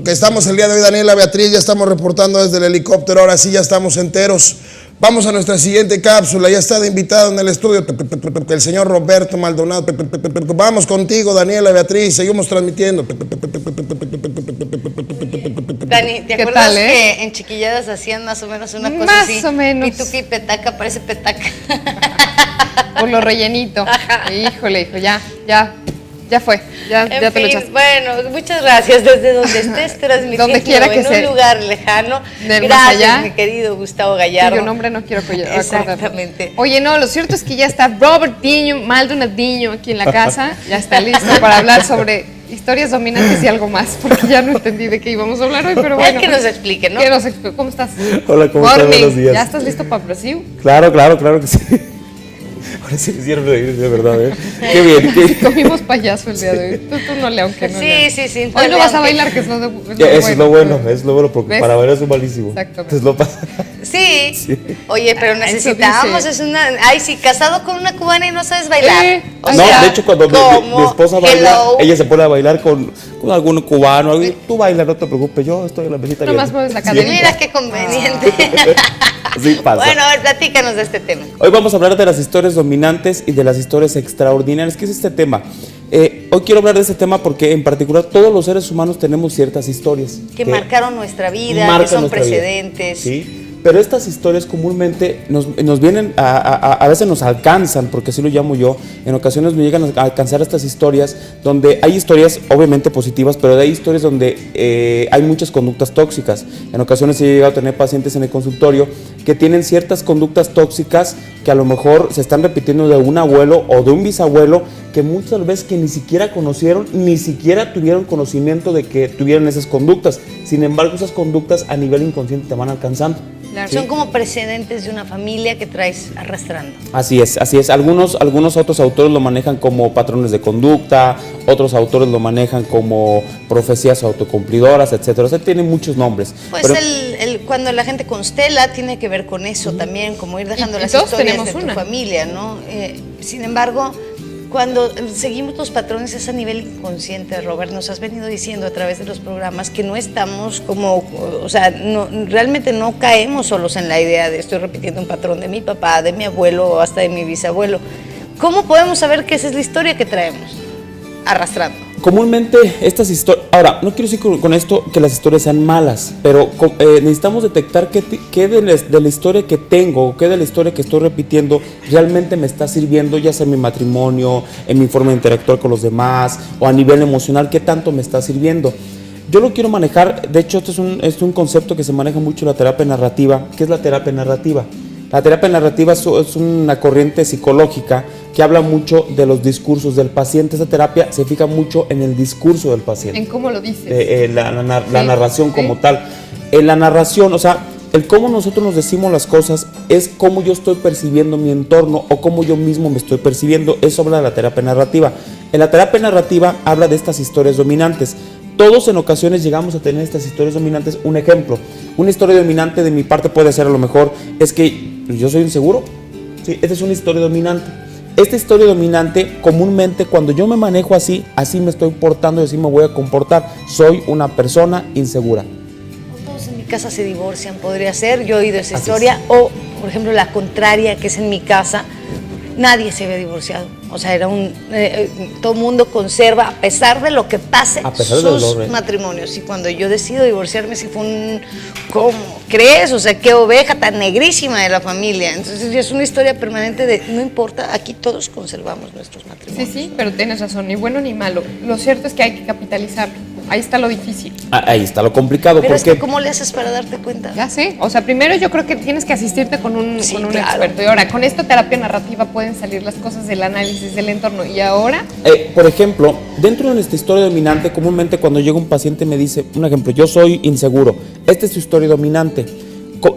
Estamos el día de hoy, Daniela, Beatriz, ya estamos reportando desde el helicóptero, ahora sí ya estamos enteros. Vamos a nuestra siguiente cápsula, ya está de invitado en el estudio el señor Roberto Maldonado. Vamos contigo, Daniela, Beatriz, seguimos transmitiendo. Dani, ¿te acuerdas que en Chiquilladas hacían más o menos una cosa así? Más o menos. Pituca y petaca, parece petaca. Por lo rellenito. Híjole, hijo, ya fue, ya te lo echaste. Bueno, muchas gracias desde donde estés transmitiendo, donde quiera que en un lugar lejano. Gracias, mi querido Gustavo Gallardo. Cuyo nombre no quiero acordar. Exactamente. Oye, no, lo cierto es que ya está Robert Maldonado aquí en la casa, ya está listo para hablar sobre historias dominantes y algo más, porque ya no entendí de qué íbamos a hablar hoy, pero bueno. Que nos explique, ¿no? Que nos explique. ¿Cómo estás? Hola, ¿cómo estás? Buenos días. ¿Ya estás listo para Brasil? Claro que sí. Ahora sí me hicieron reír, de verdad, ¿eh? Qué bien. Sí, comimos payaso el día de hoy. Tú no le, aunque no. Sí. Hoy no vas a bailar, que es lo bueno. Eso es lo bueno, porque ¿ves? Para bailar soy malísimo. Exactamente. Entonces lo pasa. Sí. Oye, pero necesitábamos, casado con una cubana y no sabes bailar. De hecho, cuando mi esposa baila, ella se pone a bailar con algún cubano. Tú baila, no te preocupes, yo estoy en la mesita. Nomás mueves la cadera. Mira qué conveniente. Sí pasa. Bueno, a ver, platícanos de este tema. Hoy vamos a hablar de las historias dominantes y de las historias extraordinarias. ¿Qué es este tema? Hoy quiero hablar de este tema porque en particular todos los seres humanos tenemos ciertas historias que marcaron nuestra vida, que son precedentes. Sí. Pero estas historias comúnmente nos vienen, a veces nos alcanzan, porque así lo llamo yo, en ocasiones me llegan a alcanzar estas historias donde hay historias obviamente positivas, pero hay historias donde hay muchas conductas tóxicas. En ocasiones he llegado a tener pacientes en el consultorio que tienen ciertas conductas tóxicas que a lo mejor se están repitiendo de un abuelo o de un bisabuelo que muchas veces que ni siquiera conocieron, ni siquiera tuvieron conocimiento de que tuvieran esas conductas. Sin embargo, esas conductas a nivel inconsciente te van alcanzando. Claro, ¿sí? Son como precedentes de una familia que traes arrastrando. Así es. Algunos otros autores lo manejan como patrones de conducta, otros autores lo manejan como profecías autocumplidoras, etcétera. O sea, tiene muchos nombres. Pues cuando la gente constela tiene que ver con eso también, como ir dejando las historias de tu familia, ¿no? Sin embargo, cuando seguimos los patrones es a nivel inconsciente, Robert, nos has venido diciendo a través de los programas que no estamos realmente no caemos solos en la idea de estoy repitiendo un patrón de mi papá, de mi abuelo o hasta de mi bisabuelo. ¿Cómo podemos saber que esa es la historia que traemos arrastrando? Comúnmente estas historias, ahora, no quiero decir con esto que las historias sean malas, pero necesitamos detectar qué de la historia que tengo, qué de la historia que estoy repitiendo realmente me está sirviendo, ya sea en mi matrimonio, en mi forma de interactuar con los demás, o a nivel emocional, qué tanto me está sirviendo. Yo lo quiero manejar, de hecho, esto es un concepto que se maneja mucho en la terapia narrativa. ¿Qué es la terapia narrativa? La terapia narrativa es una corriente psicológica que habla mucho de los discursos del paciente. Esa terapia se fija mucho en el discurso del paciente. ¿En cómo lo dices? La narración como tal. En la narración, o sea, el cómo nosotros nos decimos las cosas es cómo yo estoy percibiendo mi entorno o cómo yo mismo me estoy percibiendo. Eso habla de la terapia narrativa. En la terapia narrativa habla de estas historias dominantes. Todos en ocasiones llegamos a tener estas historias dominantes. Un ejemplo, una historia dominante de mi parte puede ser a lo mejor es que yo soy inseguro. Sí, esta es una historia dominante. Esta historia dominante, comúnmente cuando yo me manejo así me estoy portando y así me voy a comportar. Soy una persona insegura. Todos en mi casa se divorcian, podría ser. Yo he oído esa historia. O, por ejemplo, la contraria, que es en mi casa, nadie se había divorciado. O sea, todo el mundo conserva, a pesar de lo que pase, sus matrimonios. Y cuando yo decido divorciarme, sí fue ¿cómo crees? O sea, qué oveja tan negrísima de la familia. Entonces es una historia permanente de, no importa, aquí todos conservamos nuestros matrimonios. Sí, pero tienes razón, ni bueno ni malo. Lo cierto es que hay que capitalizarlo. Ahí está lo difícil. Ahí está lo complicado. Pero es que ¿cómo le haces para darte cuenta? Ya sé. O sea, primero yo creo que tienes que asistirte con un experto. Y ahora, con esta terapia narrativa pueden salir las cosas del análisis del entorno. ¿Y ahora? Por ejemplo, dentro de nuestra historia dominante, comúnmente cuando llega un paciente me dice, un ejemplo, yo soy inseguro. Esta es su historia dominante.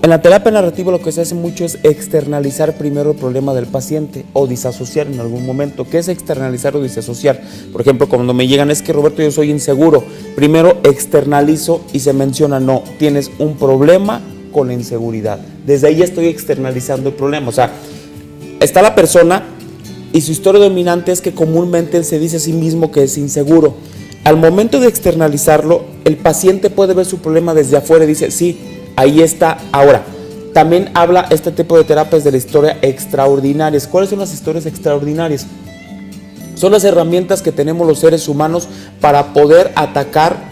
En la terapia narrativa lo que se hace mucho es externalizar primero el problema del paciente o disasociar en algún momento. ¿Qué es externalizar o disasociar? Por ejemplo, cuando me llegan, es que Roberto, yo soy inseguro. Primero externalizo y se menciona, no, tienes un problema con la inseguridad. Desde ahí ya estoy externalizando el problema. O sea, está la persona y su historia dominante es que comúnmente él se dice a sí mismo que es inseguro. al momento de externalizarlo, el paciente puede ver su problema desde afuera y dice, sí, ahí está. Ahora, también habla este tipo de terapias de la historia extraordinarias. ¿Cuáles son las historias extraordinarias? Son las herramientas que tenemos los seres humanos para poder atacar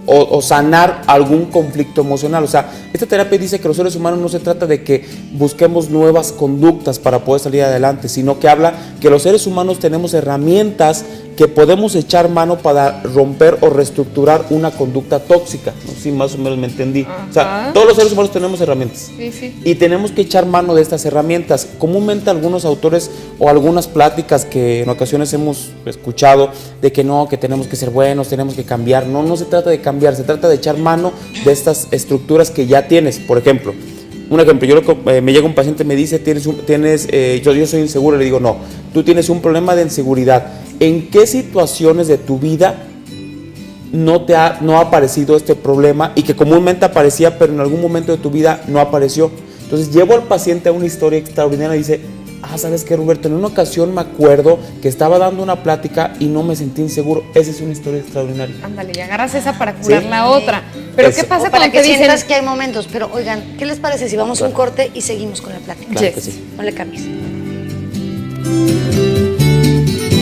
o sanar algún conflicto emocional. O sea, esta terapia dice que los seres humanos no se trata de que busquemos nuevas conductas para poder salir adelante, sino que habla que los seres humanos tenemos herramientas que podemos echar mano para romper o reestructurar una conducta tóxica. No sé si más o menos me entendí. Ajá. O sea, todos los seres humanos tenemos herramientas. Sí, sí. Y tenemos que echar mano de estas herramientas. Comúnmente algunos autores o algunas pláticas que en ocasiones hemos escuchado de que no, que tenemos que ser buenos, tenemos que cambiar. No, no se trata de cambiar, se trata de echar mano de estas estructuras que ya tienes. Por ejemplo, me llega un paciente y me dice, yo soy inseguro, le digo, no, tú tienes un problema de inseguridad. ¿En qué situaciones de tu vida no ha aparecido este problema y que comúnmente aparecía, pero en algún momento de tu vida no apareció? Entonces llevo al paciente a una historia extraordinaria y dice, ¿sabes qué, Roberto? En una ocasión me acuerdo que estaba dando una plática y no me sentí inseguro. Esa es una historia extraordinaria. Ándale, y agarras esa para curar la otra. Pero Eso. ¿qué pasa Para cuando que te dicen? sientas que hay momentos. Pero oigan, ¿qué les parece si vamos a un corte y seguimos con la plática? Claro que sí. No le cambies.